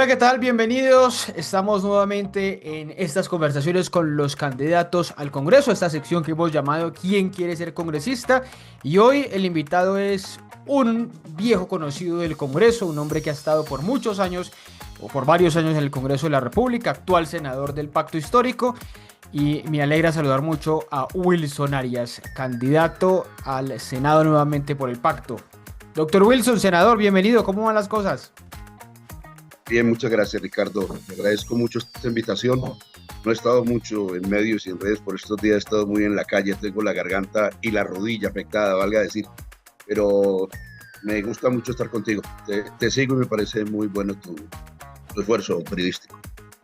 Hola, ¿qué tal? Bienvenidos. Estamos nuevamente en estas conversaciones con los candidatos al Congreso, esta sección que hemos llamado ¿Quién quiere ser congresista? Y hoy el invitado es un viejo conocido del Congreso, un hombre que ha estado por muchos años o por varios años en el Congreso de la República, actual senador del Pacto Histórico. Y me alegra saludar mucho a Wilson Arias, candidato al Senado nuevamente por el Pacto. Doctor Wilson, senador, bienvenido. ¿Cómo van las cosas? Bien, muchas gracias, Ricardo. Le agradezco mucho esta invitación. No he estado mucho en medios y en redes por estos días, he estado muy en la calle, tengo la garganta y la rodilla afectada, valga decir, pero me gusta mucho estar contigo. Te sigo y me parece muy bueno tu esfuerzo periodístico.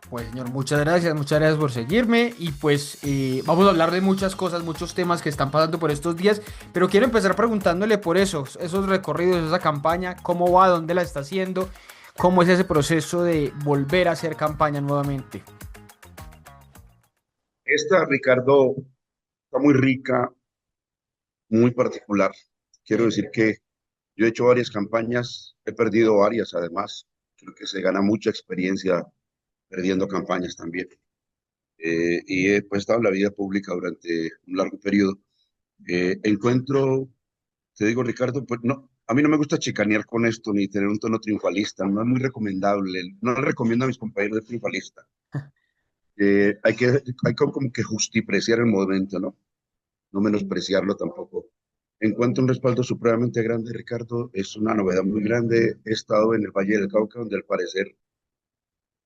Pues señor, muchas gracias por seguirme y pues vamos a hablar de muchas cosas, muchos temas que están pasando por estos días, pero quiero empezar preguntándole por esos recorridos, esa campaña, cómo va, dónde la está haciendo, cómo es ese proceso de volver a hacer campaña nuevamente. Esta, Ricardo, está muy rica, muy particular. Quiero Sí. decir que yo he hecho varias campañas, he perdido varias además. Creo que se gana mucha experiencia perdiendo campañas también. Y he pues, estado en la vida pública durante un largo periodo. Encuentro, te digo, Ricardo, pues no, a mí no me gusta chicanear con esto ni tener un tono triunfalista, no es muy recomendable, no le recomiendo a mis compañeros de triunfalista. Hay que como que justipreciar el momento, ¿no? No menospreciarlo tampoco. Encuentro un respaldo supremamente grande, Ricardo, es una novedad muy grande. He estado en el Valle del Cauca, donde al parecer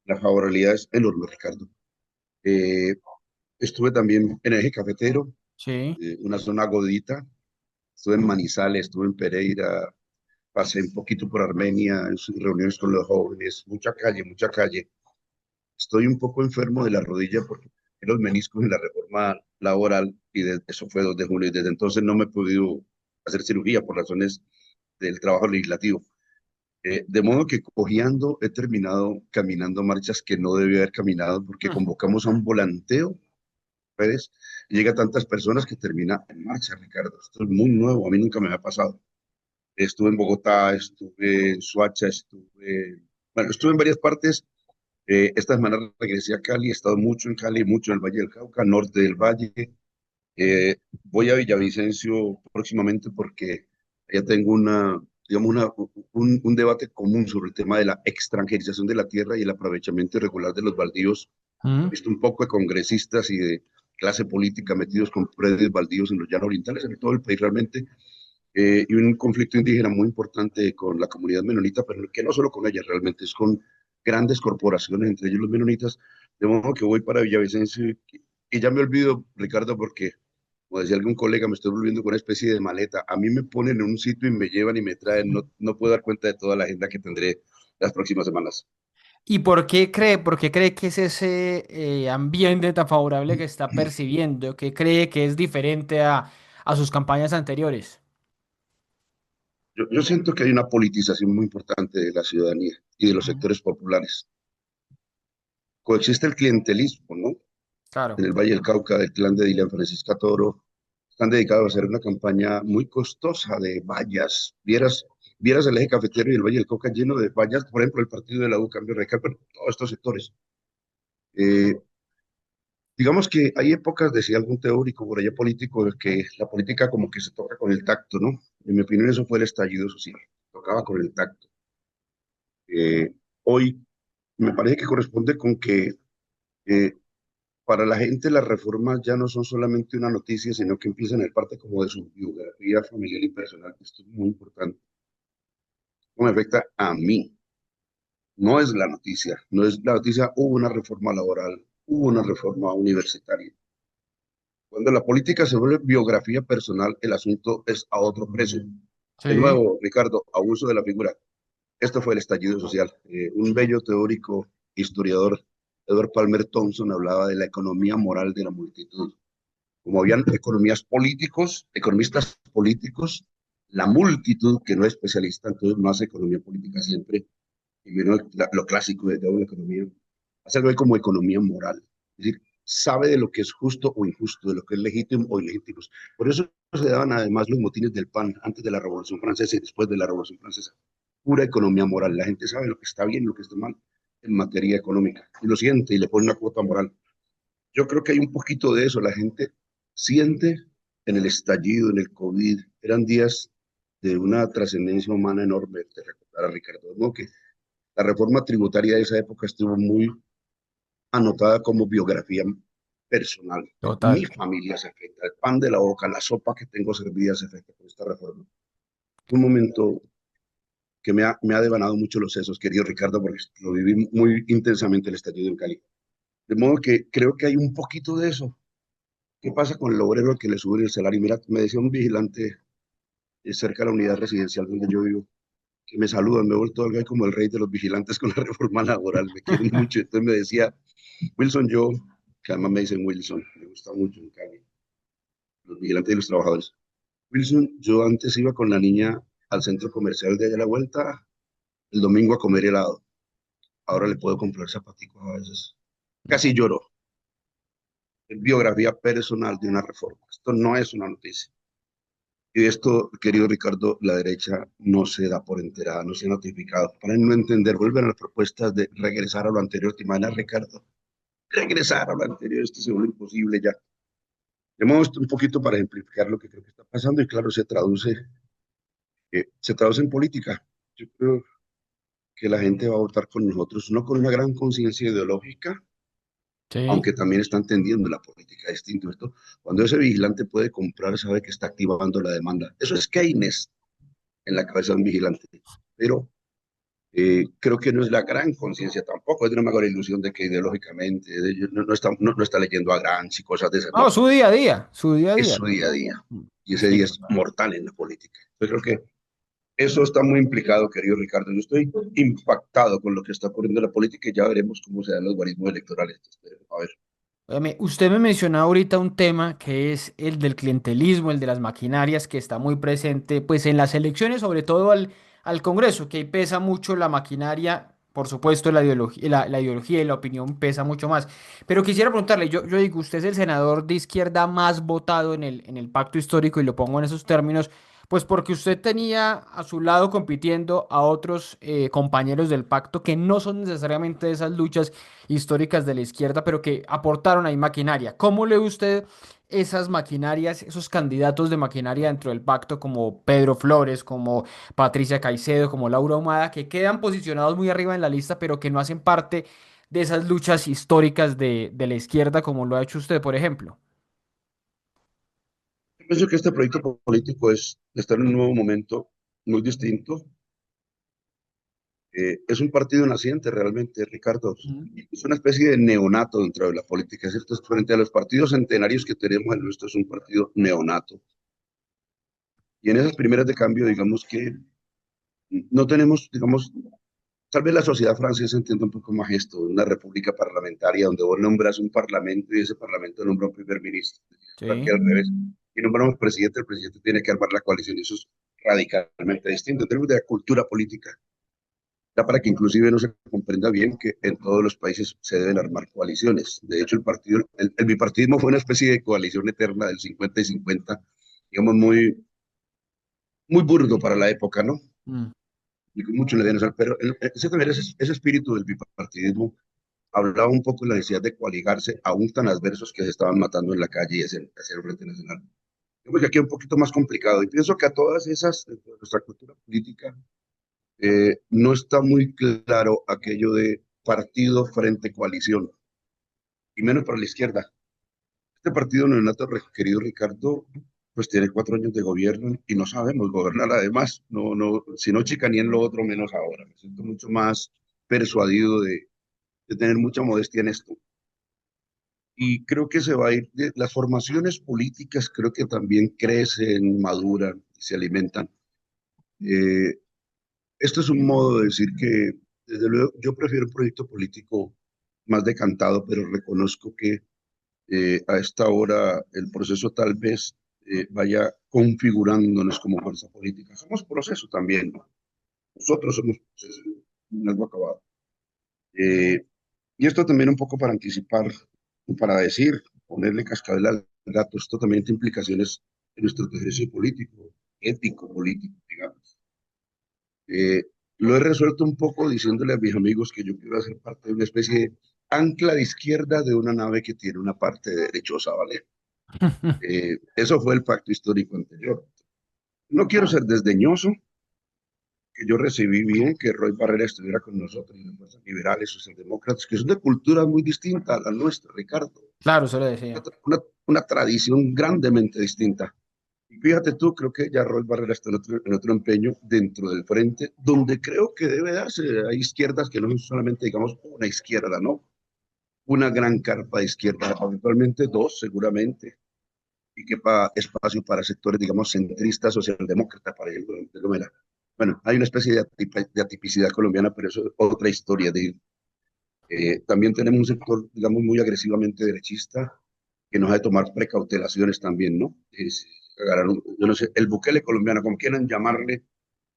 la favorabilidad es enorme, Ricardo. Eh, Estuve también en el eje cafetero, Sí. una zona godita. Estuve en Manizales, estuve en Pereira, pasé un poquito por Armenia, en sus reuniones con los jóvenes, mucha calle, mucha calle. Estoy un poco enfermo de la rodilla porque tengo los meniscos en la reforma laboral y eso fue 2 de julio y desde entonces no me he podido hacer cirugía por razones del trabajo legislativo. De modo que cojeando he terminado caminando marchas que no debía haber caminado porque Mm. convocamos a un volanteo, Pérez, y llega tantas personas que termina en marcha, Ricardo. Esto es muy nuevo, a mí nunca me ha pasado. Estuve en Bogotá, estuve en Soacha, bueno, estuve en varias partes. Esta semana regresé a Cali, he estado mucho en Cali, mucho en el Valle del Cauca, norte del Valle. Voy a Villavicencio próximamente porque ya tengo digamos, un debate común sobre el tema de la extranjerización de la tierra y el aprovechamiento irregular de los baldíos. He Mm. visto un poco de congresistas y de clase política metidos con predios baldíos en los llanos orientales, en todo el país realmente, y un conflicto indígena muy importante con la comunidad menonita, pero que no solo con ella, realmente es con grandes corporaciones, entre ellos los menonitas, de modo que voy para Villavicencio y ya me olvido, Ricardo, porque, como decía algún colega, me estoy volviendo con una especie de maleta. A mí me ponen en un sitio y me llevan y me traen, no, no puedo dar cuenta de toda la agenda que tendré las próximas semanas. ¿Y por qué cree que es ese ambiente tan favorable que está percibiendo? ¿Qué cree que es diferente a sus campañas anteriores? Yo siento que hay una politización muy importante de la ciudadanía y de los Ujú. sectores populares. Coexiste el clientelismo, ¿no? En Claro. el Valle del Cauca, del clan de Dilian Francisca Toro, están dedicados a hacer una campaña muy costosa de vallas. Vieras el eje cafetero y el Valle del Cauca lleno de vallas, por ejemplo, el partido de la U, Cambio Radical, pero todos estos sectores. Eh, digamos que hay épocas, decía algún teórico por allá político, de que la política como que se toca con el tacto, ¿no? En mi opinión, eso fue el estallido social, tocaba con el tacto. Hoy me parece que corresponde con que eh, para la gente las reformas ya no son solamente una noticia, sino que empiezan a ser parte como de su biografía familiar y personal. Esto es muy importante. ¿Cómo me afecta a mí? No es la noticia, no es la noticia, hubo una reforma laboral, hubo una reforma universitaria. Cuando la política se vuelve biografía personal, el asunto es a otro precio. De Sí. nuevo, Ricardo, abuso de la figura. Esto fue el estallido social. Un bello teórico, historiador, Edward Palmer Thompson, hablaba de la economía moral de la multitud. Como habían economistas políticos, la multitud que no es especialista, entonces no hace economía política siempre, y menos lo clásico de la economía, hace algo como economía moral, es decir, sabe de lo que es justo o injusto, de lo que es legítimo o ilegítimo. Por eso se daban además los motines del PAN antes de la Revolución Francesa y después de la Revolución Francesa. Pura economía moral, la gente sabe lo que está bien y lo que está mal. en materia económica, y lo siente y le pone una cuota moral. Yo creo que hay un poquito de eso, la gente siente en el estallido, en el COVID, eran días de una trascendencia humana enorme, de recordar a Ricardo, ¿no? Que la reforma tributaria de esa época estuvo muy anotada como biografía personal. Mi Total. familia se afecta, el pan de la boca, la sopa que tengo servida se afecta por esta reforma. Un momento que me ha devanado mucho los sesos, querido Ricardo, porque lo viví muy intensamente el estallido en Cali. De modo que creo que hay un poquito de eso. ¿Qué pasa con el obrero que le suben el salario? Mira, me decía un vigilante cerca de la unidad residencial donde yo vivo, que me saludan, me he vuelto algo ahí como el rey de los vigilantes con la reforma laboral, me quieren mucho. Entonces me decía, Wilson, yo, que además me dicen Wilson, me gusta mucho en Cali, los vigilantes y los trabajadores. Wilson, yo antes iba con la niña al centro comercial de allá a la vuelta el domingo a comer helado. Ahora le puedo comprar zapaticos a veces. Casi lloro. Es biografía personal de una reforma. Esto no es una noticia. Y esto, querido Ricardo, la derecha no se da por enterada, no se ha notificado. Para no entender, vuelven a las propuestas de regresar a lo anterior. ¿Te imaginas, Ricardo? Regresar a lo anterior, esto se vuelve imposible ya. De modo esto un poquito para ejemplificar lo que creo que está pasando y claro, se traduce en política. Yo creo que la gente va a votar con nosotros, no con una gran conciencia ideológica, Sí. aunque también está entendiendo la política distinto. Esto, cuando ese vigilante puede comprar, sabe que está activando la demanda. Eso es Keynes en la cabeza de un vigilante. Pero creo que no es la gran conciencia tampoco, es de una mejor ilusión de que ideológicamente no está leyendo a Gramsci y cosas de esas, No, no, su día a día, su día a es día. su día a día Mm. y ese Sí, día es total. mortal en la política. Yo creo que eso está muy implicado, querido Ricardo. Yo estoy impactado con lo que está ocurriendo en la política y ya veremos cómo se dan los guarismos electorales. A ver, Óigame, usted me mencionaba ahorita un tema que es el del clientelismo, el de las maquinarias, que está muy presente pues en las elecciones, sobre todo al Congreso, que ahí pesa mucho la maquinaria, por supuesto la ideología y la opinión pesa mucho más. Pero quisiera preguntarle, yo digo, usted es el senador de izquierda más votado en el pacto histórico y lo pongo en esos términos, pues porque usted tenía a su lado compitiendo a otros compañeros del pacto que no son necesariamente de esas luchas históricas de la izquierda, pero que aportaron ahí maquinaria. ¿Cómo lee usted esas maquinarias, esos candidatos de maquinaria dentro del pacto como Pedro Flores, como Patricia Caicedo, como Laura Humada, que quedan posicionados muy arriba en la lista, pero que no hacen parte de esas luchas históricas de la izquierda como lo ha hecho usted, por ejemplo? yo pienso que este proyecto político está en un nuevo momento muy distinto. Es un partido naciente realmente, Ricardo. Mm. Es una especie de neonato dentro de la política, ¿cierto? Frente a los partidos centenarios que tenemos, el nuestro es un partido neonato. Y en esas primeras de cambio, digamos que no tenemos, digamos, tal vez la sociedad francesa entienda un poco más esto, una república parlamentaria donde vos nombras un parlamento y ese parlamento nombra un primer ministro. Aquí Sí. al revés. Y nombramos presidente, el presidente tiene que armar la coalición y eso es radicalmente distinto. En términos de la cultura política, da para que inclusive no se comprenda bien que en todos los países se deben armar coaliciones. De hecho, el bipartidismo fue una especie de coalición eterna del 50 y 50, digamos, muy burdo para la época, ¿no? Mm. Y con mucho le deben usar, pero ese espíritu del bipartidismo hablaba un poco de la necesidad de coaligarse aún tan adversos que se estaban matando en la calle y hacer el Frente Nacional. Yo que aquí es un poquito más complicado y pienso que a todas esas, dentro de nuestra cultura política, no está muy claro aquello de partido frente coalición, y menos para la izquierda. Este partido neonato, querido Ricardo, pues tiene 4 años de gobierno y no sabemos gobernar además. No, no, si no chicanían lo otro, menos ahora. Me siento mucho más persuadido de tener mucha modestia en esto. Y creo que se va a ir, las formaciones políticas creo que también crecen, maduran, se alimentan. Eh, Esto es un modo de decir que, desde luego, yo prefiero un proyecto político más decantado, pero reconozco que a esta hora el proceso tal vez vaya configurándonos como fuerza política. Somos proceso también, ¿no? Nosotros somos proceso, no algo acabado. Eh, y esto también un poco para anticipar, para decir, ponerle cascabel al gato, esto también tiene implicaciones en nuestro ejercicio político, ético, político, digamos. Lo he resuelto un poco diciéndole a mis amigos que yo quiero hacer parte de una especie de ancla de izquierda de una nave que tiene una parte derechosa, ¿vale? Eso fue el pacto histórico anterior. No quiero ser desdeñoso, que yo recibí bien que Roy Barrera estuviera con nosotros, y las fuerzas liberales, socialdemócratas, que son de cultura muy distinta a la nuestra, Ricardo. Claro, eso le decía. Una tradición grandemente distinta. Y fíjate tú, creo que ya Roy Barrera está en otro empeño dentro del frente, donde creo que debe darse. Hay izquierdas que no son solamente, digamos, una izquierda, ¿no? Una gran carpa de izquierda, eventualmente dos, seguramente, y que espacio para sectores, digamos, centristas, socialdemócratas, para ir de Gomera. Bueno, hay una especie de atipicidad colombiana, pero eso es otra historia. También tenemos un sector, digamos, muy agresivamente derechista, que nos ha de tomar precautelaciones también, ¿no? Yo no sé, el Bukele colombiano, como quieran llamarle,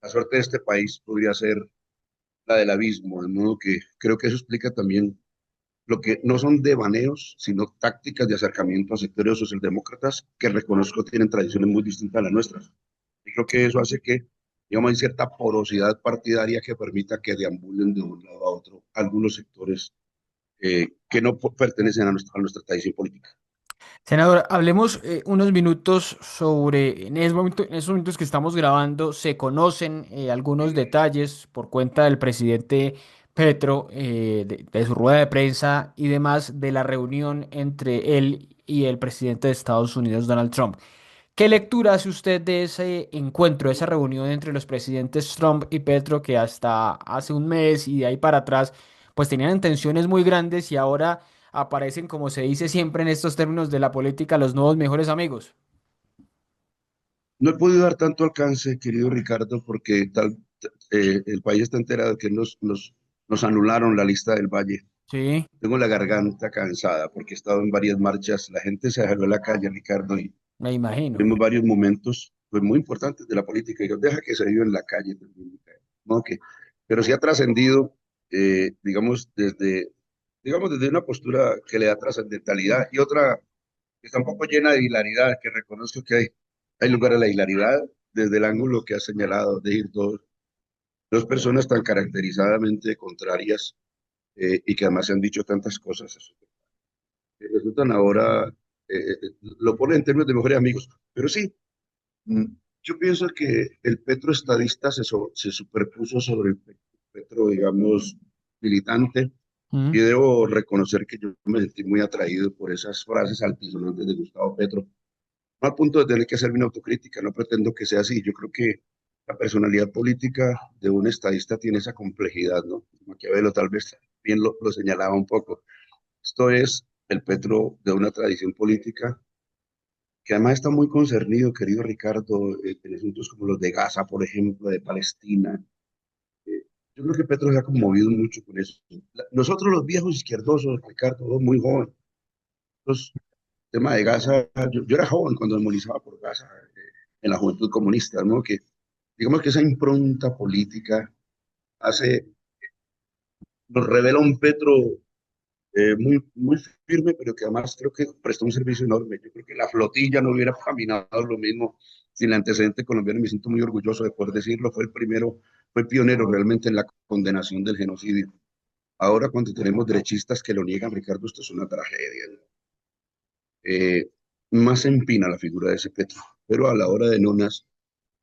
la suerte de este país podría ser la del abismo, de modo que creo que eso explica también lo que no son devaneos, sino tácticas de acercamiento a sectores socialdemócratas que reconozco tienen tradiciones muy distintas a las nuestras. Y creo que eso hace que, digamos, hay cierta porosidad partidaria que permita que deambulen de un lado a otro algunos sectores que no pertenecen a nuestra tradición política. Senador, hablemos unos minutos sobre, en esos momentos que estamos grabando, se conocen algunos detalles por cuenta del presidente Petro, de su rueda de prensa y demás, de la reunión entre él y el presidente de Estados Unidos, Donald Trump. ¿Qué lectura hace usted de ese encuentro, de esa reunión entre los presidentes Trump y Petro que hasta hace un mes y de ahí para atrás pues tenían tensiones muy grandes y ahora aparecen, como se dice siempre en estos términos de la política, los nuevos mejores amigos? No he podido dar tanto alcance, querido Ricardo, porque el país está enterado de que nos anularon la lista del Valle. Sí, Tengo la garganta cansada porque he estado en varias marchas. La gente se salió a la calle, Ricardo, y me imagino. tuvimos varios momentos pues, muy importantes de la política. Y Dios deja que se viva en la calle también, Ricardo. ¿No? Pero sí ha trascendido, digamos, desde una postura que le da trascendentalidad y otra que está un poco llena de hilaridad, que reconozco que hay lugar a la hilaridad desde el ángulo que ha señalado, de ir dos personas tan caracterizadamente contrarias y que además se han dicho tantas cosas. Que resultan ahora, lo ponen en términos de mejores amigos, pero sí, mm, yo pienso que el Petro estadista se superpuso sobre el Petro, digamos, militante, y Mm. debo reconocer que yo me sentí muy atraído por esas frases altisonantes de Gustavo Petro, al punto de tener que hacerme una autocrítica. No pretendo que sea así. Yo creo que la personalidad política de un estadista tiene esa complejidad, ¿no? Maquiavelo tal vez bien lo señalaba un poco. Esto es el Petro de una tradición política que además está muy concernido, querido Ricardo, en asuntos como los de Gaza, por ejemplo, de Palestina. Eh, yo creo que Petro se ha conmovido mucho con eso. Nosotros los viejos izquierdosos, Ricardo, muy joven, los tema de Gaza, yo era joven cuando demonizaba por Gaza en la juventud comunista, ¿no? Que digamos que esa impronta política hace, nos revela un Petro muy, muy firme, pero que además creo que prestó un servicio enorme. Yo creo que la flotilla no hubiera caminado lo mismo sin el antecedente colombiano, y me siento muy orgulloso de poder decirlo. Fue el primero, fue pionero realmente en la condenación del genocidio. Ahora, cuando tenemos derechistas que lo niegan, Ricardo, esto es una tragedia, ¿no? Eh, Más se empina la figura de ese Petro, pero a la hora de nonas,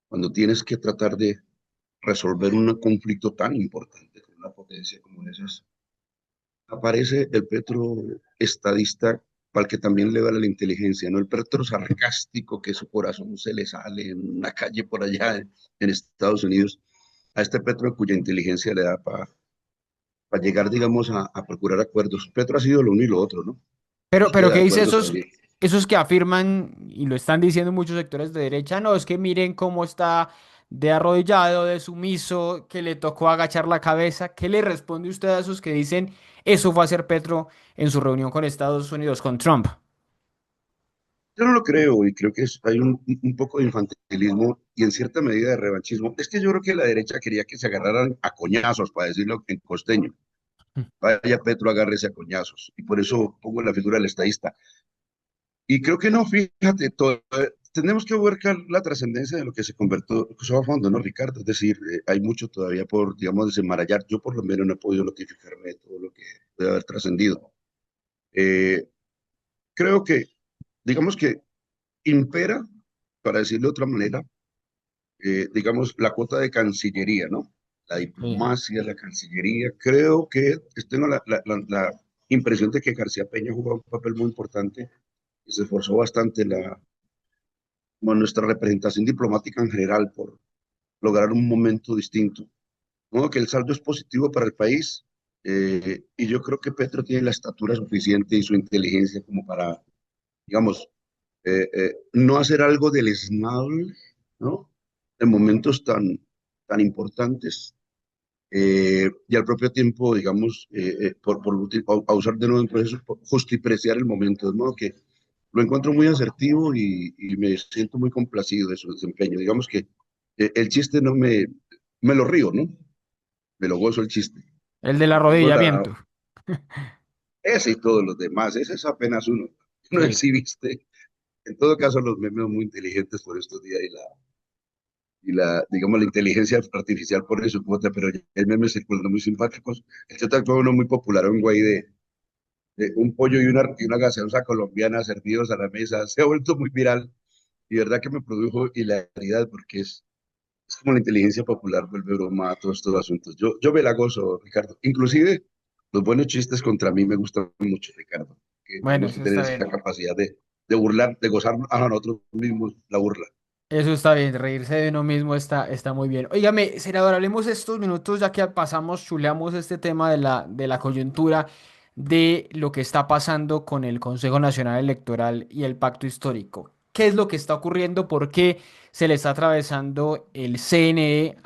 cuando tienes que tratar de resolver un conflicto tan importante con una potencia como esas, aparece el Petro estadista al que también le vale la inteligencia, ¿no? El Petro sarcástico que su corazón se le sale en una calle por allá en Estados Unidos, a este Petro cuya inteligencia le da para llegar, digamos, a procurar acuerdos. Petro ha sido lo uno y lo otro, ¿no? Pero Búsqueda ¿qué de dice acuerdos esos, también. esos que afirman, y lo están diciendo muchos sectores de derecha? No, es que miren cómo está de arrodillado, de sumiso, que le tocó agachar la cabeza. ¿Qué le responde usted a esos que dicen eso fue a hacer Petro en su reunión con Estados Unidos, con Trump? Yo no lo creo y creo que hay un poco de infantilismo y en cierta medida de revanchismo. Es que yo creo que la derecha quería que se agarraran a coñazos, para decirlo en costeño. Vaya Petro, agárrese a coñazos. Y por eso pongo la figura del estadista. Y creo que no, fíjate, tenemos que buscar la trascendencia de lo que se conversó a fondo, ¿no, Ricardo? Es decir, hay mucho todavía por, digamos, desenmarañar. Yo por lo menos no he podido notificarme de todo lo que puede haber trascendido. Eh, Creo que, digamos que impera, para decirlo de otra manera, digamos, la cuota de Cancillería, ¿no? La Sí. diplomacia, la Cancillería. Creo que tengo la impresión de que García Peña jugó un papel muy importante y se esforzó bastante bueno, nuestra representación diplomática en general por lograr un momento distinto. ¿No? Que el saldo es positivo para el país y yo creo que Petro tiene la estatura suficiente y su inteligencia como para, digamos, no hacer algo deleznable, ¿no? En momentos tan importantes y al propio tiempo, digamos, a usar de nuevo un proceso, justipreciar el momento, de modo que lo encuentro muy asertivo y me siento muy complacido de su desempeño. Digamos que el chiste no me lo río, ¿no? Me lo gozo el chiste. El del Tengo la, arrodillamiento. ese y todos los demás, ese es apenas uno. No Sí. exhibiste. En todo caso, los memes muy inteligentes por estos días digamos, la inteligencia artificial por eso, pero el meme circulando muy simpáticos. Este tal fue uno muy popular, un güey de un pollo y una gaseosa colombiana servidos a la mesa. Se ha vuelto muy viral y verdad que me produjo hilaridad porque es como la inteligencia popular vuelve broma a todos estos asuntos. Yo me la gozo, Ricardo. Inclusive los buenos chistes contra mí me gustan mucho, Ricardo. Que Bueno, tenemos que eso tener está esa bien. capacidad de burlar, de gozar a nosotros mismos la burla. Eso está bien, reírse de uno mismo está muy bien. Óigame, senador, hablemos estos minutos, ya que pasamos, chuleamos este tema de la coyuntura, de lo que está pasando con el Consejo Nacional Electoral y el Pacto Histórico. ¿Qué es lo que está ocurriendo? ¿Por qué se le está atravesando el CNE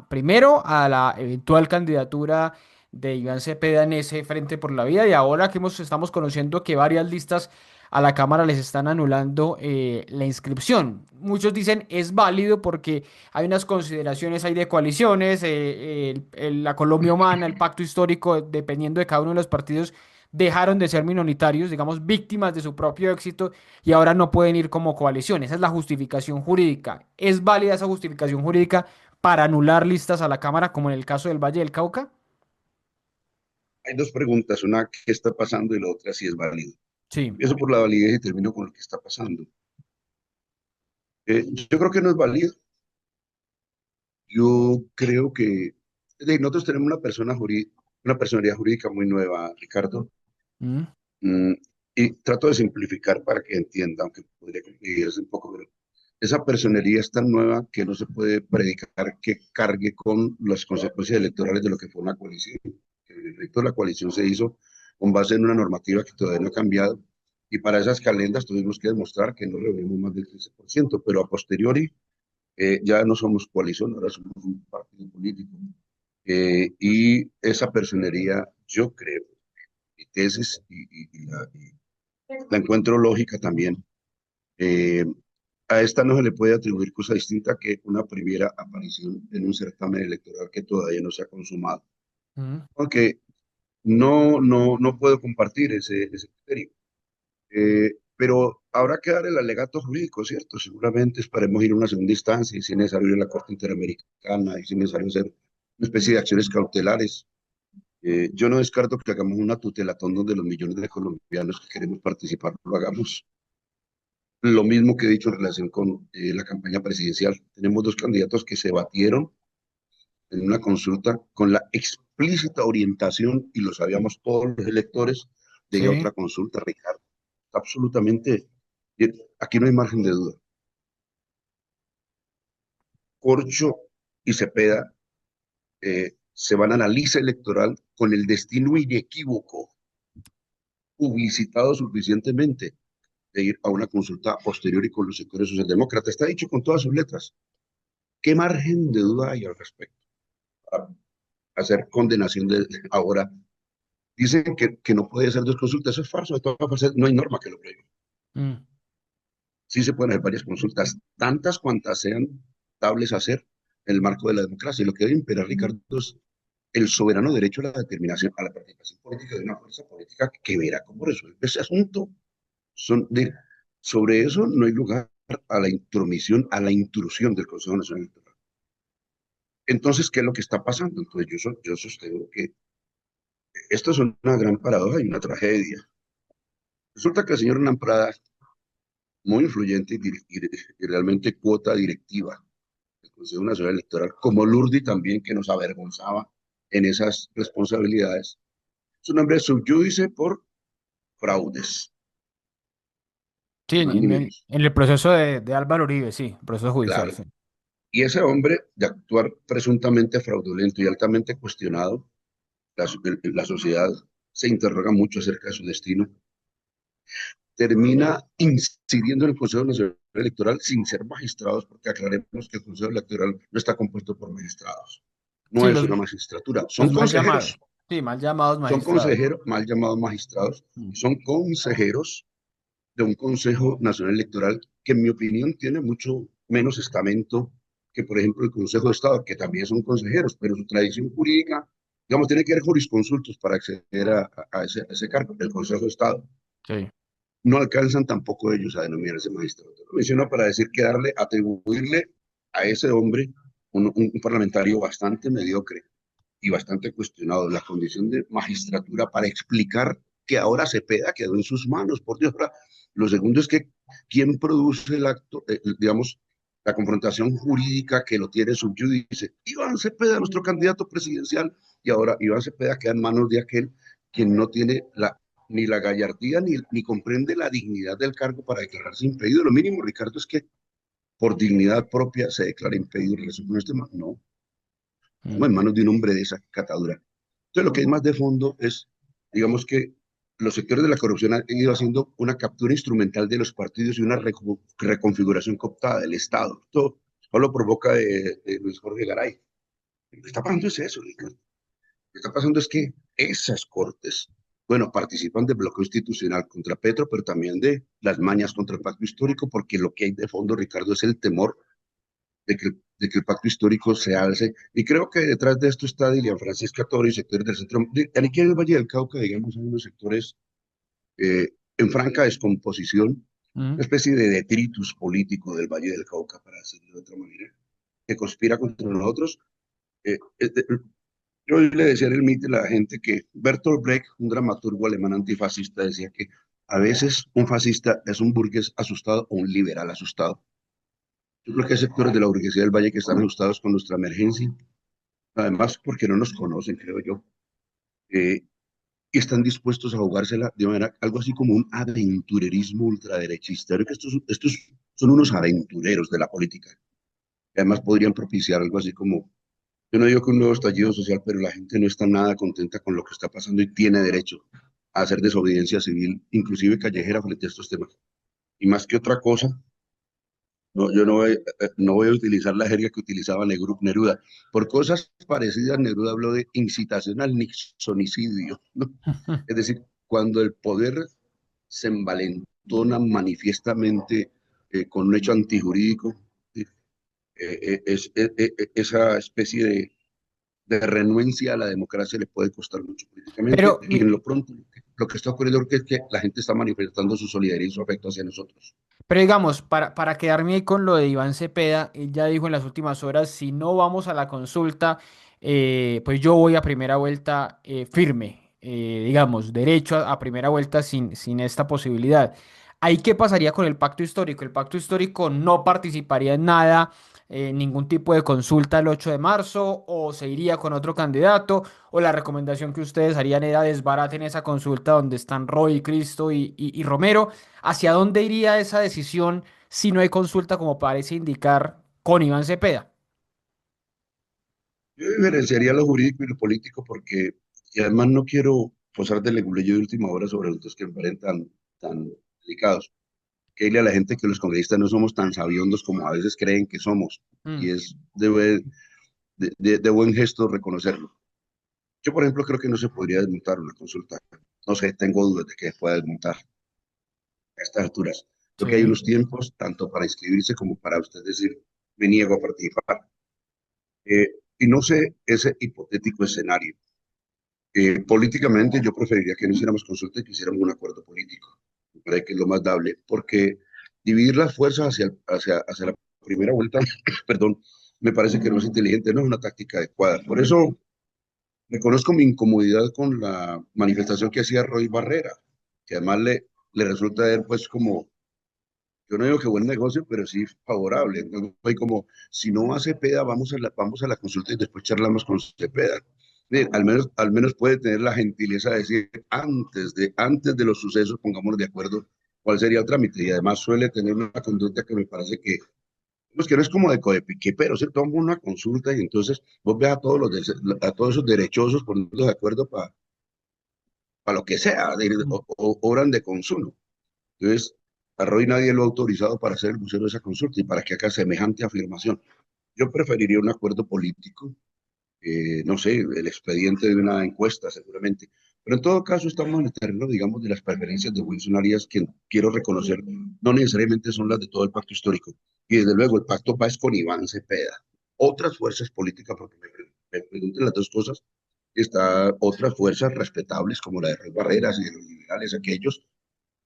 primero a la eventual candidatura de Iván Cepeda en ese Frente por la Vida? Y ahora que estamos conociendo que varias listas a la Cámara les están anulando la inscripción. Muchos dicen es válido porque hay unas consideraciones hay de coaliciones, la Colombia Humana, el pacto histórico, dependiendo de cada uno de los partidos, dejaron de ser minoritarios, digamos, víctimas de su propio éxito y ahora no pueden ir como coalición. Esa es la justificación jurídica. ¿Es válida esa justificación jurídica para anular listas a la Cámara, como en el caso del Valle del Cauca? Hay dos preguntas, una qué está pasando y la otra si es válido. Sí. Empiezo por la validez y termino con lo que está pasando. Yo creo que no es válido. Yo creo que nosotros tenemos una personalidad jurídica muy nueva, Ricardo. Mm, Mm, y trato de simplificar para que entienda, aunque podría complicarse un poco, pero esa personería es tan nueva que no se puede predicar que cargue con las consecuencias electorales de lo que fue una coalición. El efecto de la coalición se hizo con base en una normativa que todavía no ha cambiado y para esas calendas tuvimos que demostrar que no reunimos más del 13%, pero a posteriori ya no somos coalición, ahora somos un partido político. Y esa personería, yo creo, mi tesis y la encuentro lógica también. Eh, a esta no se le puede atribuir cosa distinta que una primera aparición en un certamen electoral que todavía no se ha consumado. mm, Aunque no puedo compartir ese criterio. Pero habrá que dar el alegato jurídico, ¿cierto? Seguramente esperemos ir a una segunda instancia y si es necesario ir a la Corte Interamericana y si es necesario hacer una especie de acciones cautelares. Yo no descarto que hagamos una tutelatón donde los millones de colombianos que queremos participar lo hagamos. Lo mismo que he dicho en relación con la campaña presidencial. Tenemos dos candidatos que se batieron en una consulta con la explícita orientación, y lo sabíamos todos los electores, de ir a sí. otra consulta, Ricardo. Absolutamente, aquí no hay margen de duda. Corcho y Cepeda se van a la lista electoral con el destino inequívoco, publicitado suficientemente, de ir a una consulta posterior y con los sectores socialdemócratas. Está dicho con todas sus letras. ¿Qué margen de duda hay al respecto? Para hacer condenación de ahora. Dicen que no puede ser dos consultas, eso es falso, de todas formas, no hay norma que lo prohíba. Mm, Sí se pueden hacer varias consultas, tantas cuantas sean estables a hacer en el marco de la democracia. Y lo que debe imperar, Ricardo, es el soberano derecho a la determinación, a la participación política de una fuerza política que verá cómo resuelve ese asunto. Son de, sobre eso no hay lugar. a la intromisión, a la intrusión del Consejo Nacional Electoral. Entonces, ¿qué es lo que está pasando? Entonces, yo sostengo que esto es una gran paradoja y una tragedia. Resulta que el señor Hernán Prada, muy influyente y realmente cuota directiva del Consejo Nacional Electoral, como Lurdi también, que nos avergonzaba en esas responsabilidades, es un hombre subyúdice por fraudes, Sí, ni más ni menos. en el proceso de Álvaro Uribe, sí, el proceso judicial, Claro. sí. Y ese hombre, de actuar presuntamente fraudulento y altamente cuestionado, la sociedad se interroga mucho acerca de su destino, termina incidiendo en el Consejo Nacional Electoral sin ser magistrados, porque aclaremos que el Consejo Electoral no está compuesto por magistrados, no Sí, es una magistratura, los mal llamados, sí, mal llamados son magistrados. consejeros, mal llamados magistrados, Mm. son consejeros de un Consejo Nacional Electoral que en mi opinión tiene mucho menos estamento que, por ejemplo, el Consejo de Estado, que también son consejeros, pero su tradición jurídica, digamos, tiene que ser jurisconsultos para acceder a ese cargo, el Consejo de Estado. Sí. No alcanzan tampoco ellos a denominarse magistrados. Lo menciono para decir que atribuirle a ese hombre, un parlamentario bastante mediocre y bastante cuestionado, la condición de magistratura para explicar que ahora Cepeda quedó en sus manos, por Dios. Ahora, lo segundo es que quién produce el acto, digamos, la confrontación jurídica que lo tiene subyúdice. Iván Cepeda, nuestro candidato presidencial, y ahora Iván Cepeda queda en manos de aquel quien no tiene ni la gallardía ni comprende la dignidad del cargo para declararse impedido. Lo mínimo, Ricardo, es que por dignidad propia se declara impedido en relación con este tema. No, Mm. estamos en manos de un hombre de esa catadura. Entonces, lo que hay más de fondo es, digamos que los sectores de la corrupción han ido haciendo una captura instrumental de los partidos y una reconfiguración cooptada del Estado. Esto solo provoca de Luis Jorge Garay. Lo que está pasando es eso, Ricardo. Lo que está pasando es que esas cortes, bueno, participan del bloqueo institucional contra Petro, pero también de las mañas contra el pacto histórico, porque lo que hay de fondo, Ricardo, es el temor de que el pacto histórico se alce. Y creo que detrás de esto está Dilian Francisca Toro y sectores del centro. Aquí en el Valle del Cauca, digamos, hay unos sectores en franca descomposición, Mm. una especie de detritus político del Valle del Cauca, para decirlo de otra manera, que conspira contra nosotros. Eh, eh, eh, yo le decía en el meeting a la gente que Bertolt Brecht, un dramaturgo alemán antifascista, decía que a veces un fascista es un burgués asustado o un liberal asustado. Yo creo que hay sectores de la burguesía del Valle que están asustados con nuestra emergencia, además porque no nos conocen, creo yo, y están dispuestos a jugársela de manera algo así como un aventurerismo ultraderechista. Creo que estos son unos aventureros de la política, que además podrían propiciar algo así como, yo no digo que un nuevo estallido social, pero la gente no está nada contenta con lo que está pasando y tiene derecho a hacer desobediencia civil, inclusive callejera, frente a estos temas. Y más que otra cosa, no, yo no voy a utilizar la jerga que utilizaba Neruda. Por cosas parecidas, Neruda habló de incitación al nixonicidio, ¿no? Es decir, cuando el poder se envalentona manifiestamente con un hecho antijurídico, ¿sí? Esa especie de renuencia a la democracia le puede costar mucho políticamente. Pero, Y en lo pronto, lo que está ocurriendo es que la gente está manifestando su solidaridad y su afecto hacia nosotros. pero digamos, para quedarme ahí con lo de Iván Cepeda, él ya dijo en las últimas horas, si no vamos a la consulta, pues yo voy a primera vuelta firme, digamos, derecho a primera vuelta sin esta posibilidad. ¿Ahí qué pasaría con el pacto histórico? El pacto histórico no participaría en nada, ningún tipo de consulta el 8 de marzo, o se iría con otro candidato, o la recomendación que ustedes harían era desbaraten esa consulta donde están Roy, Cristo y Romero. ¿Hacia dónde iría esa decisión si no hay consulta, como parece indicar con Iván Cepeda? Yo diferenciaría lo jurídico y lo político porque, y además no quiero posar de leguleyo de última hora sobre asuntos que me parecen tan delicados. Que dile a la gente que los congresistas no somos tan sabiondos como a veces creen que somos. Mm. Y es de buen gesto reconocerlo. Yo, por ejemplo, creo que no se podría desmontar una consulta. No sé, tengo dudas de que se pueda desmontar a estas alturas. Creo que hay Sí. unos tiempos, tanto para inscribirse como para usted decir, me niego a participar. Y no sé ese hipotético escenario. Políticamente yo preferiría que no hiciéramos consulta y que hiciéramos un acuerdo político. Me parece que es lo más dable, porque dividir las fuerzas hacia la primera vuelta, perdón, me parece que no es inteligente, no es una táctica adecuada. Por eso reconozco mi incomodidad con la manifestación que hacía Roy Barrera, que además le resulta a él pues como, yo no digo que buen negocio, pero sí favorable. Entonces, fue como, si no va Cepeda, vamos a la consulta y después charlamos con Cepeda. Bien, al menos puede tener la gentileza de decir, antes de los sucesos, pongámonos de acuerdo cuál sería el trámite. Y además suele tener una conducta que me parece que, pues que no es como de codepique, pero se toma una consulta y entonces vos ves a a todos esos derechosos poniendo de acuerdo para lo que sea, obran de consumo. Entonces, a Roy nadie lo ha autorizado para ser el vocero de esa consulta y para que haga semejante afirmación. Yo preferiría un acuerdo político, no sé, el expediente de una encuesta seguramente. Pero en todo caso estamos en el terreno, digamos, de las preferencias de Wilson Arias, que quiero reconocer, no necesariamente son las de todo el pacto histórico. Y desde luego el pacto va es con Iván Cepeda. Otras fuerzas políticas, porque me pregunten las dos cosas, está otras fuerzas respetables como la de Roy Barreras y de los liberales, aquellos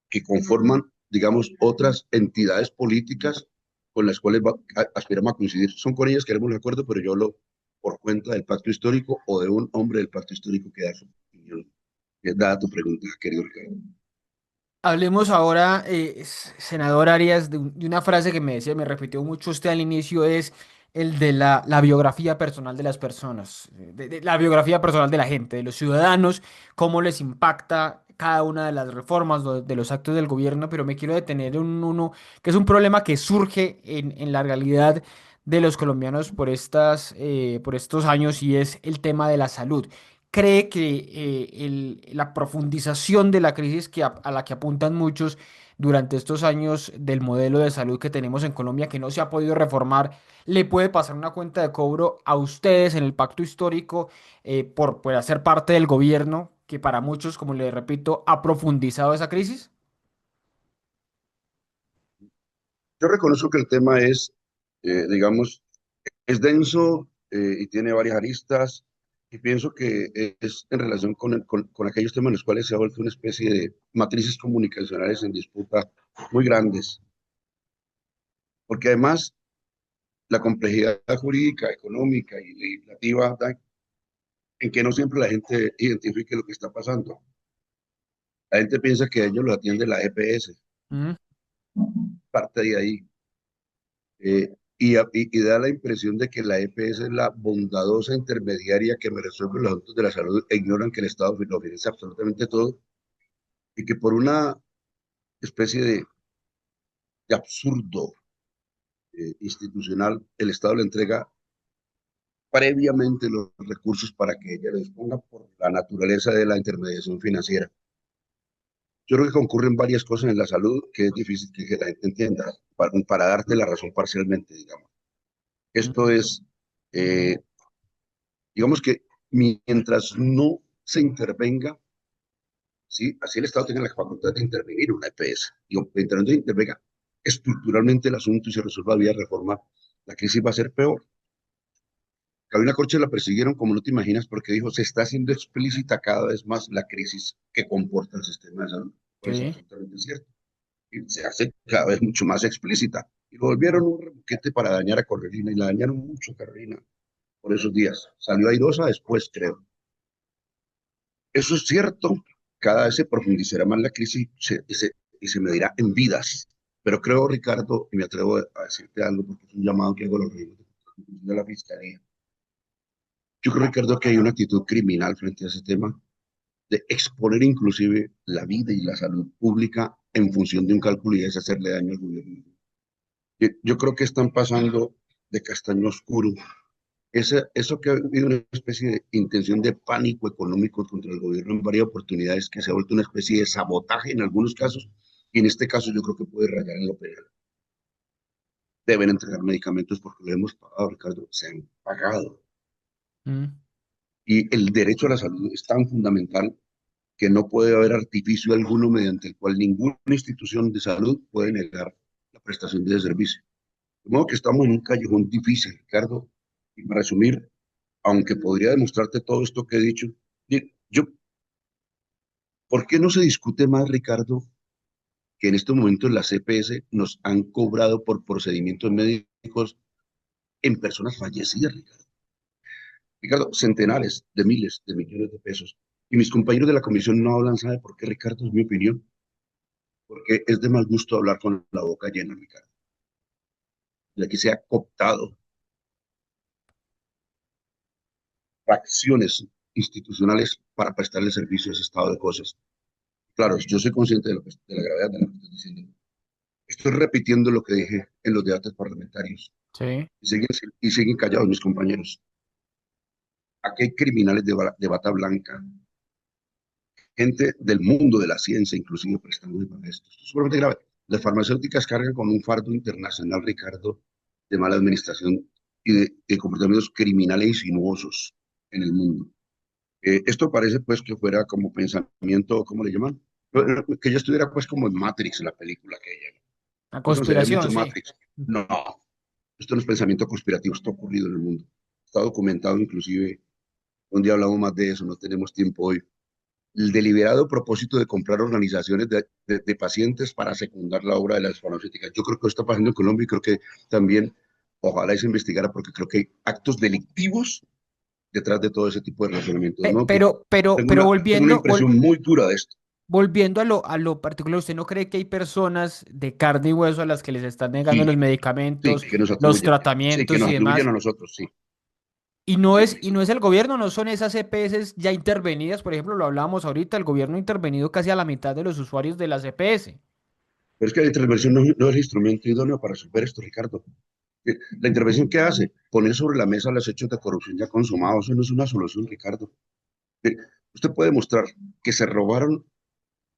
que conforman, digamos, otras entidades políticas con las cuales aspiramos a coincidir. Son con ellas que haremos el acuerdo, pero yo lo por cuenta del pacto histórico o de un hombre del pacto histórico que da su opinión. Dada tu pregunta, querido Ricardo. Hablemos ahora, senador Arias, de una frase que me decía, me repitió mucho usted al inicio, es el de la biografía personal de las personas, de la biografía personal de la gente, de los ciudadanos, cómo les impacta cada una de las reformas, de los actos del gobierno, pero me quiero detener en uno que es un problema que surge en la realidad de los colombianos por estos años y es el tema de la salud. ¿Cree que la profundización de la crisis a la que apuntan muchos durante estos años del modelo de salud que tenemos en Colombia, que no se ha podido reformar, le puede pasar una cuenta de cobro a ustedes en el pacto histórico por hacer parte del gobierno que para muchos, como le repito, ha profundizado esa crisis? Yo reconozco que el tema es, digamos, es denso y tiene varias aristas y pienso que es en relación con aquellos temas en los cuales se ha vuelto una especie de matrices comunicacionales en disputa muy grandes, porque además la complejidad jurídica, económica y legislativa da en que no siempre la gente identifique lo que está pasando. La gente piensa que a ellos lo atiende la EPS, Mm. parte de ahí, y da la impresión de que la EPS es la bondadosa intermediaria que me resuelve los asuntos de la salud e ignoran que el Estado lo financia absolutamente todo y que por una especie de absurdo institucional el Estado le entrega previamente los recursos para que ella los ponga por la naturaleza de la intermediación financiera. Yo creo que concurren varias cosas en la salud que es difícil que la gente entienda, para darte la razón parcialmente, digamos. Esto es, eh, digamos que mientras no se intervenga, ¿sí? Así el Estado tiene la facultad de intervenir en una EPS, y mientras no se intervenga estructuralmente el asunto y se resuelva vía reforma, la crisis va a ser peor. Carolina Corche la persiguieron como no te imaginas porque dijo, se está haciendo explícita cada vez más la crisis que comporta el sistema de salud. Pues Sí. absolutamente cierto. Y se hace cada vez mucho más explícita. Y lo volvieron un rebuquete para dañar a Carolina y la dañaron mucho a Carolina por esos días. Salió airosa después, creo. Eso es cierto. Cada vez se profundizará más la crisis y se medirá en vidas. Pero creo, Ricardo, y me atrevo a decirte algo porque es un llamado que hago a los organismos de la Fiscalía. Yo creo, Ricardo, que hay una actitud criminal frente a ese tema de exponer inclusive la vida y la salud pública en función de un cálculo y es hacerle daño al gobierno. Yo creo que están pasando de castaño oscuro. Eso que ha habido una especie de intención de pánico económico contra el gobierno en varias oportunidades, que se ha vuelto una especie de sabotaje en algunos casos, y en este caso yo creo que puede rayar en lo penal. Deben entregar medicamentos porque lo hemos pagado, Ricardo, se han pagado. Mm. Y el derecho a la salud es tan fundamental que no puede haber artificio alguno mediante el cual ninguna institución de salud puede negar la prestación de ese servicio. De modo que estamos en un callejón difícil, Ricardo. Y para resumir, aunque podría demostrarte todo esto que he dicho, yo, ¿por qué no se discute más, Ricardo, que en estos momentos las CPS nos han cobrado por procedimientos médicos en personas fallecidas, Ricardo. Ricardo, centenares de miles de millones de pesos. Y mis compañeros de la comisión no hablan, ¿sabe por qué, Ricardo? Es mi opinión. Porque es de mal gusto hablar con la boca llena, Ricardo. De que se ha cooptado acciones institucionales para prestarle servicio a ese estado de cosas. Claro, yo soy consciente de la gravedad de lo que estoy diciendo. Estoy repitiendo lo que dije en los debates parlamentarios Sí. y siguen callados mis compañeros. Aquí hay criminales de bata blanca, gente del mundo de la ciencia, inclusive prestando para esto. Esto es sumamente grave. Las farmacéuticas cargan con un fardo internacional, Ricardo, de mala administración y de comportamientos criminales y sinuosos en el mundo. Esto parece pues que fuera como pensamiento, ¿cómo le llaman? Que yo estuviera pues como en Matrix, la película que ella. La Eso se ve mucho conspiración, en sí. Matrix. No, esto no es pensamiento conspirativo, esto ha ocurrido en el mundo. Está documentado inclusive, un día hablamos más de eso, no tenemos tiempo hoy. El deliberado propósito de comprar organizaciones de pacientes para secundar la obra de las farmacéuticas. Yo creo que esto está pasando en Colombia y creo que también, ojalá se investigara, porque creo que hay actos delictivos detrás de todo ese tipo de relacionamientos, ¿no? Que Pero tengo una impresión muy dura de esto. volviendo a lo particular, ¿usted no cree que hay personas de carne y hueso a las que les están negando Sí, los sí, medicamentos, que nos los atribuyen, sí, que tratamientos nos y atribuyen demás? a nosotros, sí, Y sí, y no es el gobierno, no son esas EPS ya intervenidas, por ejemplo, lo hablábamos ahorita, el gobierno ha intervenido casi a la mitad de los usuarios de las EPS. pero es que la intervención no es el instrumento idóneo para resolver esto, Ricardo. La intervención que hace, poner sobre la mesa los hechos de corrupción ya consumados, eso no es una solución, Ricardo. Eh, Usted puede mostrar que se robaron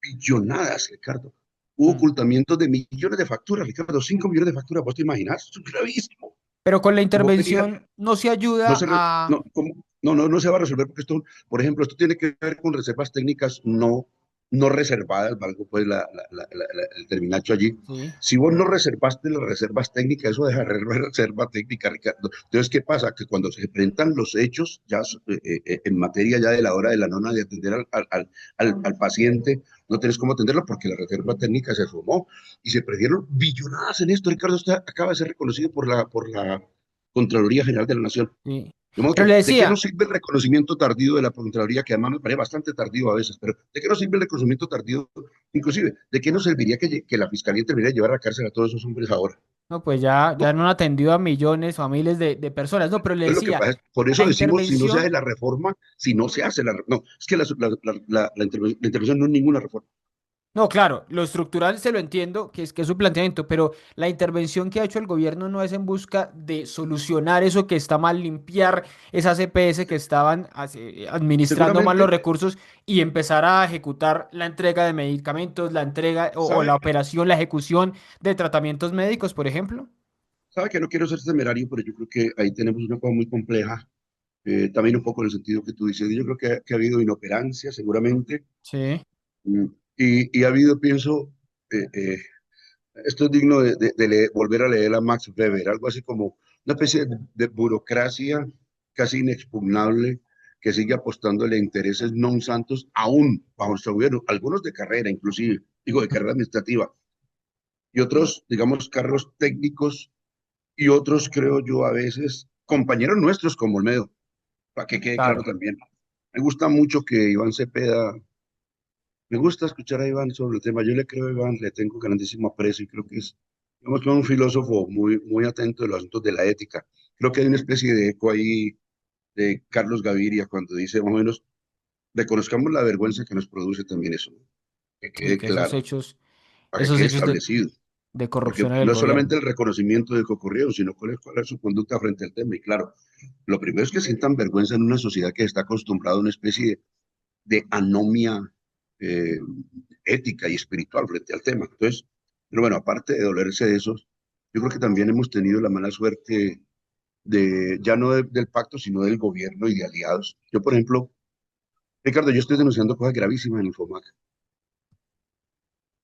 billonadas, Ricardo. Hubo Mm. ocultamiento de millones de facturas, Ricardo, 5 millones de facturas, ¿vos te imaginas? Eso es gravísimo. Pero con la Y vos venir intervención no se no ayuda se, a... no, no se va a resolver porque esto, por ejemplo, esto tiene que ver con reservas técnicas no reservadas, valgo pues el terminacho allí. Sí. Si vos no reservaste las reservas técnicas, eso deja de reserva técnica, Ricardo. Entonces, ¿qué pasa? Que cuando se presentan los hechos, ya en materia ya de la hora de la nona de atender al paciente, no tienes cómo atenderlo porque la reserva técnica se sumó y se perdieron billonadas en esto. Ricardo, usted acaba de ser reconocido por la Contraloría General de la Nación. Sí. De modo Pero que, le ¿de qué nos decía, sirve el reconocimiento tardío de la Contraloría, que además me parece bastante tardío a veces, pero ¿de qué nos sirve el reconocimiento tardío? Inclusive, ¿de qué nos serviría que la Fiscalía terminara de llevar a la cárcel a todos esos hombres ahora? no, pues ya No, no han atendido a millones o a miles de personas. No, pero le es lo que decía, pasa. Por eso la decimos, si no se hace intervención, la reforma, si no se hace no, es que la intervención no es ninguna reforma. no, claro, lo estructural se lo entiendo, que es su planteamiento, pero la intervención que ha hecho el gobierno no es en busca de solucionar eso que está mal, limpiar esas EPS que estaban administrando mal los Seguramente, recursos y empezar a ejecutar la entrega de medicamentos, la entrega o la sabe, operación, la ejecución de tratamientos médicos, por ejemplo. sabe que no quiero ser temerario, pero yo creo que ahí tenemos una cosa muy compleja, también un poco en el sentido que tú dices. Yo creo que ha habido inoperancia, seguramente. Sí, Mm, y ha habido, pienso, esto es digno volver a leer a Max Weber, algo así como una especie de burocracia casi inexpugnable que sigue apostándole a intereses non santos, aún bajo nuestro gobierno, algunos de carrera, inclusive, digo, de carrera administrativa, y otros, digamos, cargos técnicos, y otros, creo yo, a veces, compañeros nuestros como Olmedo, para que quede claro claro. también. Me gusta mucho que Iván Cepeda. Me gusta escuchar a Iván sobre el tema. Yo le creo a Iván, le tengo grandísimo aprecio y creo que es, digamos, que un filósofo muy atento de los asuntos de la ética. Creo que hay una especie de eco ahí de Carlos Gaviria cuando dice, más o menos, reconozcamos la vergüenza que nos produce también eso, ¿no? Que Sí, quede que claro, para que esos quede hechos establecido. de Porque corrupción en el no es solamente gobierno. el reconocimiento de que ocurrieron, sino cuál es su conducta frente al tema. Y claro, lo primero es que sientan vergüenza en una sociedad que está acostumbrada a una especie de anomia eh, ética y espiritual frente al tema. Entonces, pero bueno, aparte de dolerse de eso, yo creo que también hemos tenido la mala suerte ya no del pacto, sino del gobierno y de aliados. Yo, por ejemplo, Ricardo, yo estoy denunciando cosas gravísimas en Infomac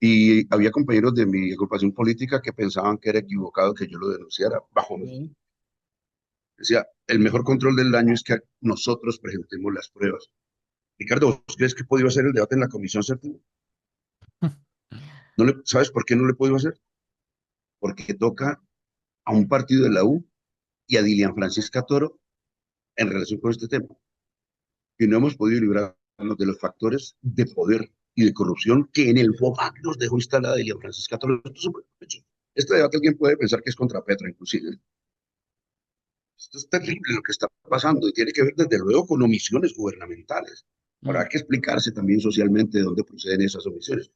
y había compañeros de mi agrupación política que pensaban que era equivocado que yo lo denunciara bajo mi. Sí. Decía, el mejor control del daño es que nosotros presentemos las pruebas. Ricardo, ¿vos crees que podía ser el debate en la comisión séptima? ¿Sabes por qué no lo he podido hacer? Porque toca a un partido de la U y a Dilian Francisca Toro en relación con este tema. Y no hemos podido librarnos de los factores de poder y de corrupción que en el FOBAC nos dejó instalada Dilian Francisca Toro. Este debate alguien puede pensar que es contra Petro, inclusive. Esto es terrible lo que está pasando y tiene que ver desde luego con omisiones gubernamentales. Mm. Habrá que explicarse también socialmente de dónde proceden esas omisiones.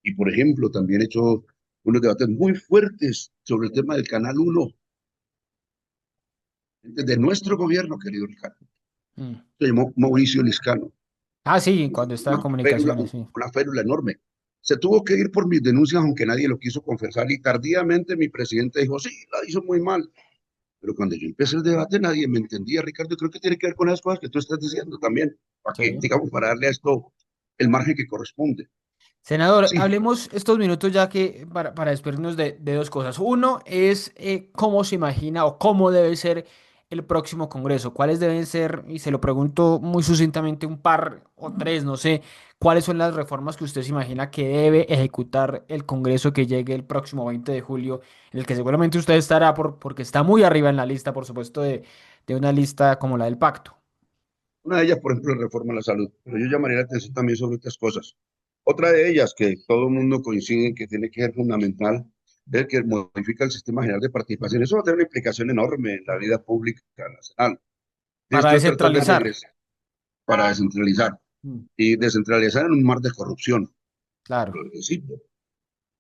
Y por ejemplo, también he hecho unos debates muy fuertes sobre el tema del Canal 1 desde nuestro gobierno, querido Ricardo. Mm. Se llamó Mauricio Liscano. Ah, sí, cuando está en comunicaciones, sí. Una férula enorme. Se tuvo que ir por mis denuncias, aunque nadie lo quiso confesar, y tardíamente mi presidente dijo, sí, la hizo muy mal. Pero cuando yo empecé el debate, nadie me entendía, Ricardo. Creo que tiene que ver con las cosas que tú estás diciendo también, para que, Sí. digamos, para darle a esto el margen que corresponde. Senador, Sí, hablemos estos minutos ya que para despedirnos de dos cosas. Uno es cómo se imagina o cómo debe ser el próximo Congreso. ¿Cuáles deben ser? Y se lo pregunto muy sucintamente, un par o tres, no sé, cuáles son las reformas que usted se imagina que debe ejecutar el Congreso que llegue el próximo 20 de julio, en el que seguramente usted estará porque está muy arriba en la lista, por supuesto, de una lista como la del pacto. una de ellas, por ejemplo, es reforma a la salud, pero yo llamaría la atención también sobre otras cosas. Otra de ellas, que todo el mundo coincide en que tiene que ser fundamental, es que modifica el sistema general de participación. Eso va a tener una implicación enorme en la vida pública nacional. Para Esto es tratar de descentralizar. regresar para descentralizar Mm. y descentralizar en un mar de corrupción. Claro. Lo necesito.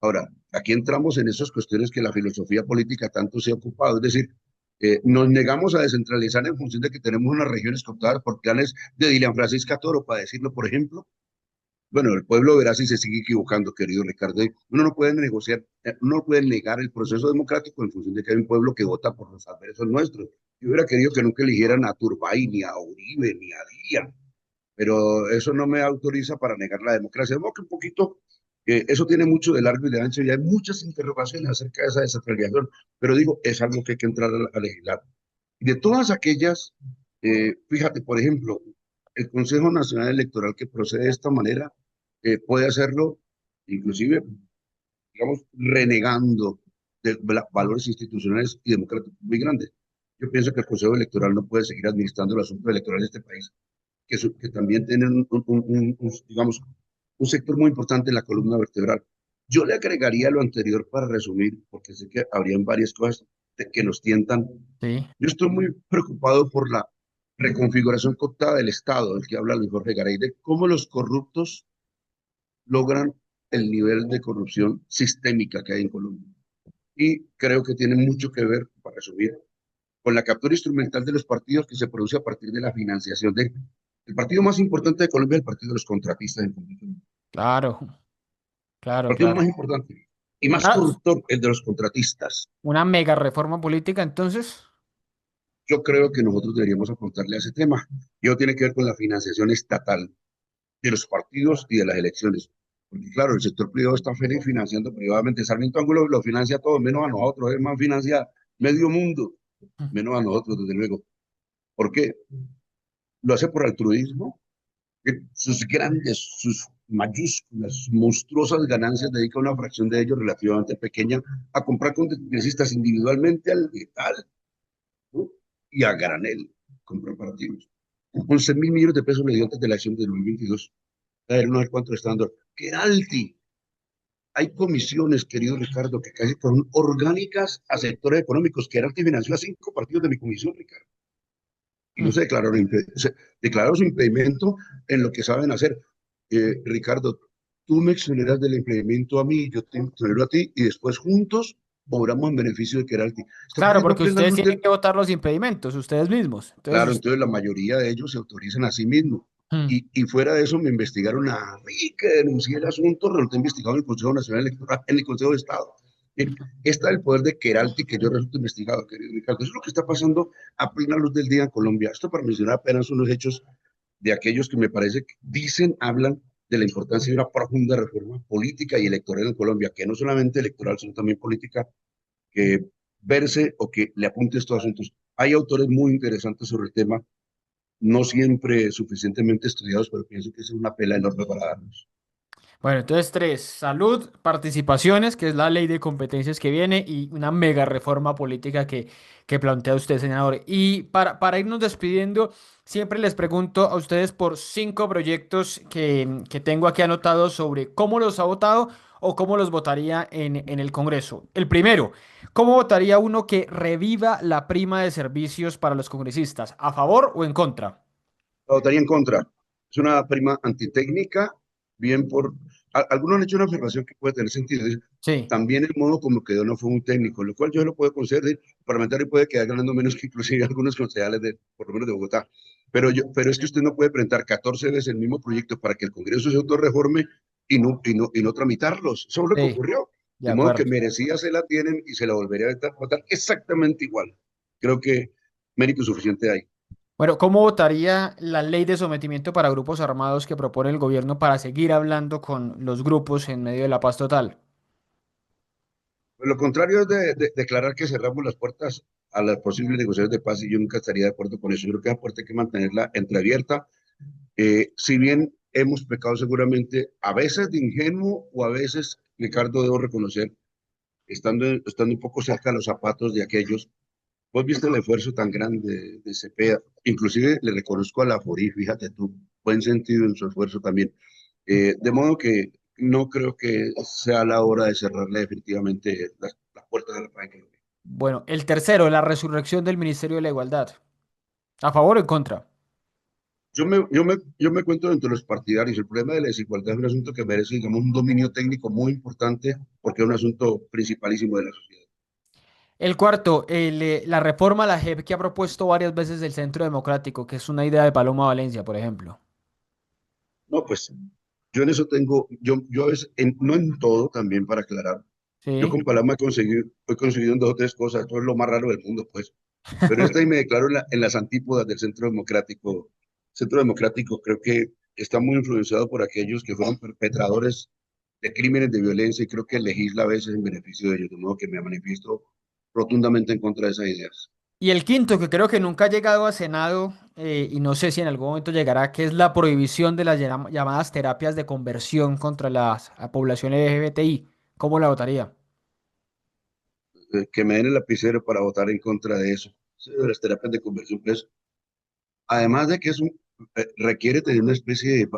Ahora, aquí entramos en esas cuestiones que la filosofía política tanto se ha ocupado, es decir, nos negamos a descentralizar en función de que tenemos unas regiones cooptadas por planes de Dilian Francisca Toro, para decirlo, por ejemplo. Bueno, el pueblo verá si se sigue equivocando, querido Ricardo. Uno no puede negociar, uno no puede negar el proceso democrático en función de que hay un pueblo que vota por los adversos nuestros. Yo hubiera querido que nunca eligieran a Turbay, ni a Uribe, ni a Díaz, pero eso no me autoriza para negar la democracia. De que un poquito, eso tiene mucho de largo y de ancho y hay muchas interrogaciones acerca de esa descentralización, pero digo, es algo que hay que entrar a legislar. Y de todas aquellas, fíjate, por ejemplo, el Consejo Nacional Electoral que procede de esta manera puede hacerlo, inclusive, digamos, renegando de valores institucionales y democráticos muy grandes. Yo pienso que el Consejo Electoral no puede seguir administrando el asunto electoral de este país que también tienen digamos, un sector muy importante en la columna vertebral. Yo le agregaría lo anterior para resumir, porque sé que habrían varias cosas que nos tientan. Sí. Yo estoy muy preocupado por la reconfiguración cooptada del Estado, del que habla Luis Jorge Garay, de cómo los corruptos logran el nivel de corrupción sistémica que hay en Colombia. Y creo que tiene mucho que ver, para resumir, con la captura instrumental de los partidos que se produce a partir de la financiación el partido más importante de Colombia, el partido de los contratistas. El Claro, claro, partido claro. más importante y más Una, corruptor, el de los contratistas. una mega reforma política, entonces. Yo creo que nosotros deberíamos apuntarle a ese tema. Y eso tiene que ver con la financiación estatal de los partidos y de las elecciones. Porque claro, el sector privado está feliz financiando privadamente. Sarmiento Ángulo lo financia todo, menos a nosotros. Es más, financia medio mundo, menos a nosotros, desde luego. ¿Por qué? Lo hace por altruismo, que sus grandes, sus mayúsculas, monstruosas ganancias dedica una fracción de ellos relativamente pequeña a comprar congresistas individualmente al letal, ¿no? Y a granel, comprar partidos. 11.000 millones de pesos le dio antes de la elección de 2022. A ver, no sé cuánto está dando. Queralti. Hay comisiones, querido Ricardo, que casi son orgánicas a sectores económicos. Queralti financió a 5 partidos de mi comisión, Ricardo. Y no Mm. se declararon, se declaró su impedimento en lo que saben hacer. Ricardo, tú me exoneras del impedimento a mí, yo te exonero a ti, y después juntos obramos en beneficio de Keralty. Está Claro, pidiendo a porque plena ustedes luz tienen del... que votar los impedimentos, ustedes mismos. Claro, Entonces, entonces la mayoría de ellos se autorizan a sí mismos. mm, Y fuera de eso me investigaron a mí que denuncié el asunto, resulté investigado en el Consejo Nacional Electoral, en el Consejo de Estado. Está el poder de Keralty que yo resulto investigado, querido Ricardo. Eso es lo que está pasando a plena luz del día en Colombia. Esto para mencionar apenas unos hechos de aquellos que me parece que dicen, hablan de la importancia de una profunda reforma política y electoral en Colombia, que no solamente electoral, sino también política, que verse o que le apunte estos asuntos. Hay autores muy interesantes sobre el tema, no siempre suficientemente estudiados, pero pienso que es una pela enorme para darnos. Bueno, entonces tres, salud, participaciones, que es la ley de competencias que viene, y una mega reforma política que plantea usted, senador. Y para irnos despidiendo, siempre les pregunto a ustedes por cinco proyectos que tengo aquí anotados sobre cómo los ha votado o cómo los votaría en el Congreso. El primero, ¿cómo votaría uno que reviva la prima de servicios para los congresistas? ¿A favor o en contra? Votaría en contra. Es una prima antitécnica, bien por... algunos han hecho una afirmación que puede tener sentido. Sí, También el modo como quedó no fue un técnico, lo cual yo lo puedo conceder. El parlamentario puede quedar ganando menos que inclusive algunos concejales, por lo menos de Bogotá. Pero es que usted no puede presentar 14 veces el mismo proyecto para que el Congreso se autorreforme y no tramitarlos. Eso es lo que sí, ocurrió. de De modo que acuerdo. merecía se la tienen y se la volvería a votar exactamente igual. Creo que mérito suficiente hay. Bueno, ¿cómo votaría la ley de sometimiento para grupos armados que propone el gobierno para seguir hablando con los grupos en medio de la paz total? Pues lo contrario es de declarar que cerramos las puertas a las posibles negociaciones de paz y yo nunca estaría de acuerdo con eso. Yo creo que esa puerta hay que mantenerla entreabierta. Si bien hemos pecado seguramente a veces de ingenuo o a veces, Ricardo, debo reconocer, estando un poco cerca de los zapatos de aquellos, vos viste el esfuerzo tan grande de Cepeda, inclusive le reconozco a la Forí, fíjate tú, buen sentido en su esfuerzo también. De modo que no creo que sea la hora de cerrarle definitivamente las puertas de la paz en Colombia. Bueno, el tercero, la resurrección del Ministerio de la Igualdad. ¿A favor o en contra? Yo me cuento dentro de los partidarios. El problema de la desigualdad es un asunto que merece, digamos, un dominio técnico muy importante porque es un asunto principalísimo de la sociedad. El cuarto, la reforma a la JEP que ha propuesto varias veces el Centro Democrático, que es una idea de Paloma Valencia, por ejemplo. No, pues yo en eso tengo, yo a veces, no en todo también para aclarar, yo Sí. con Paloma he conseguido en dos o tres cosas, esto es lo más raro del mundo, pues. Pero esta y me declaro en las antípodas del Centro Democrático. Centro Democrático creo que está muy influenciado por aquellos que fueron perpetradores de crímenes de violencia y creo que legisla a veces en beneficio de ellos, de modo que me manifiesto rotundamente en contra de esas ideas. Y el quinto, que creo que nunca ha llegado a Senado, y no sé si en algún momento llegará, que es la prohibición de las llamadas terapias de conversión contra la población LGBTI. ¿Cómo la votaría? Que me den el lapicero para votar en contra de eso. Sí, de las terapias de conversión, pues, además de que requiere tener una especie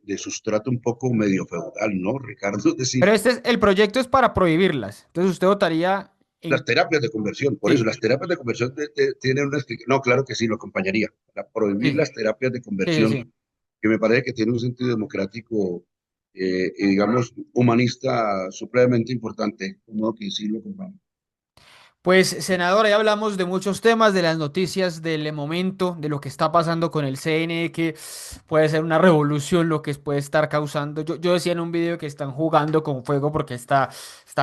de sustrato un poco medio feudal, ¿no, Ricardo? Es Pero decir, el proyecto es para prohibirlas. Entonces usted votaría las en... terapias de conversión, por eso Sí, las terapias de conversión tienen una explicación. No, claro que sí, lo acompañaría. Para prohibir sí, las terapias de sí, sí, conversión, sí. que me parece que tiene un sentido democrático y, digamos, humanista supremamente importante, de modo que sí lo acompaño. Pues, senador, ya hablamos de muchos temas, de las noticias del momento, de lo que está pasando con el CNE, que puede ser una revolución lo que puede estar causando. Yo decía en un video que están jugando con fuego porque está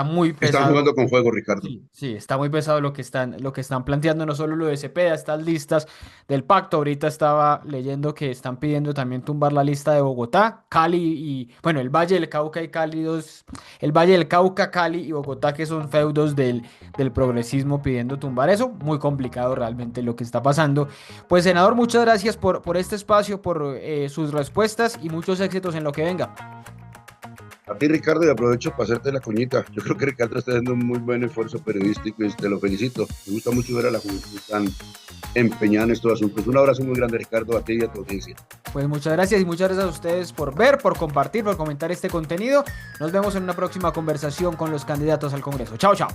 muy Están pesado. jugando con fuego, Ricardo. Sí, sí, está muy pesado lo que están planteando, no solo lo de Cepeda, estas listas del pacto. Ahorita estaba leyendo que están pidiendo también tumbar la lista de Bogotá, Cali y, bueno, el Valle del Cauca y Cali, el Valle del Cauca, Cali y Bogotá, que son feudos del progresismo pidiendo tumbar eso. Muy complicado realmente lo que está pasando. Pues, senador, muchas gracias por este espacio, por sus respuestas y muchos éxitos en lo que venga. A ti, Ricardo, y aprovecho para hacerte la cuñita. Yo creo que Ricardo está haciendo un muy buen esfuerzo periodístico y te lo felicito. Me gusta mucho ver a la juventud tan empeñada en estos asuntos. Un abrazo muy grande, Ricardo, a ti y a tu audiencia. Pues muchas gracias y muchas gracias a ustedes por ver, por compartir, por comentar este contenido. Nos vemos en una próxima conversación con los candidatos al Congreso. Chao, chao.